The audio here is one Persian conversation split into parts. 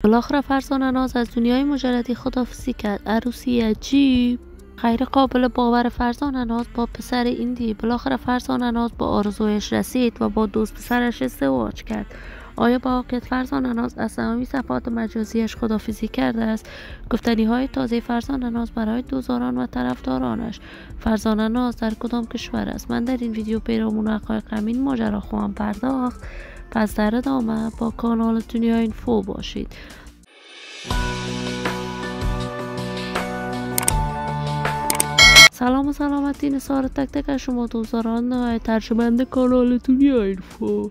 بالاخره فرزانه ناز از دنیای مجردی خداحافظی کرد. عروسی عجیب. غیر قابل باور فرزانه ناز با پسر ایندی. بالاخره فرزانه ناز با آرزویش رسید و با دوست پسرش ازدواج کرد. آیا با واقعیت فرزانه ناز از تمامی صفحات مجازیش خداحافظی کرده است؟ گفتنی های تازه فرزانه ناز برای دوستداران و طرفدارانش. فرزانه ناز در کدام کشور است؟ من در این ویدیو پیرامون حقایق همین ماجرا خواهم پرداخت. پس در ادامه با کانال دنیا اینفو باشید. سلام و سلامتی نثار تک تک از شما دوستداران ترجمنده کانال دنیا اینفو.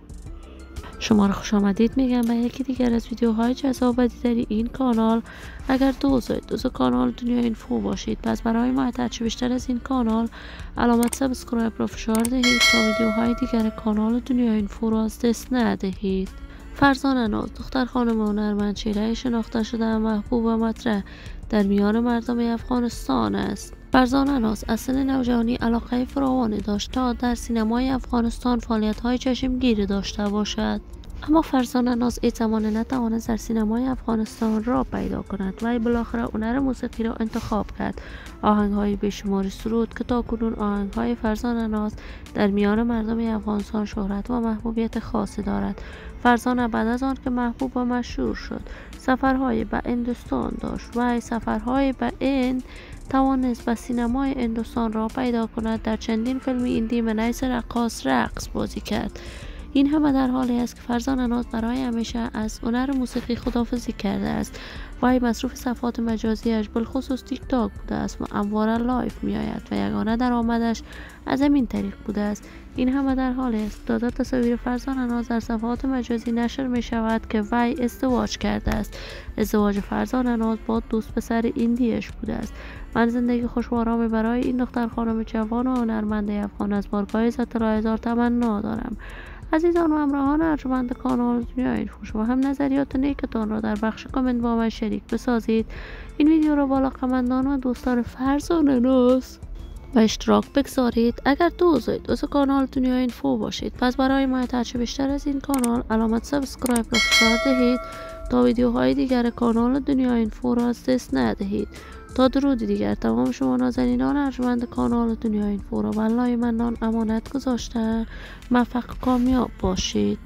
شما را خوش آمدید میگم به یکی دیگر از ویدیوهای جذاب و دیدنی این کانال. اگر دوست کانال دنیا اینفو باشید، پس برای حمایت بیشتر از این کانال علامت سابسکرایب را فشار دهید تا ویدیوهای دیگر کانال دنیا اینفو را از دست ندهید. فرزانه ناز دختر خانم هنرمند چهره شناخته شده محبوب و مطرح در میان مردم افغانستان است. فرزانه ناز از سن نوجوانی علاقه فراوانی داشت تا در سینمای افغانستان فعالیت‌های چشمگیری داشته باشد. اما فرزانه ناز این زمان نتوانست در سینمای افغانستان را پیدا کند و بالاخره هنر موسیقی را انتخاب کرد. آهنگ‌های بیشماری سرود که تاکنون آهنگ‌های فرزانه ناز در میان مردم افغانستان شهرت و محبوبیت خاصی دارد. فرزانه بعد از آن که محبوب و مشهور شد، سفرهای به هندوستان داشت و سفرهای به هند توانست به سینمای هندوستان را پیدا کند. در چندین فیلم هندی به حیث رقص بازی کرد. این همه در حالی است که فرزانه ناز برای همیشه از هنر موسیقی خداحافظی کرده است و مصروف صفحات مجازیش بالخصوص تیک تاک بوده است و همواره لایف می آید و یگانه درآمدش از همین طریق بوده است. این همه در حالی است که تصاویر فرزانه ناز در صفحات مجازی نشر می شود که وی ازدواج کرده است. ازدواج فرزانه ناز با دوست پسر ایندیش بوده است. من زندگی خوش و آرامی برای این دختر خانم جوان و هنرمند افغان از بارگاه عزت هزار تمنا دارم. عزیزان و همراهان ارجمند کانال دنیا اینفو، شما هم نظریات نیکتان را در بخش کامنت با من شریک بسازید. این ویدیو را با علاقه‌مندان و دوستان فرزانه ناز و اشتراک بگذارید. اگر دوست کانال دنیا اینفو باشید، پس برای حمایت بیشتر از این کانال علامت سابسکرایب را فشار دهید تا ویدیوهای دیگر کانال دنیا اینفو را از دست ندهید. تا درود دیگر تمام شما نازنینان ارجمند کانال دنیا اینفو را به الله منان امانت گذاشته. موفق کامیاب باشید.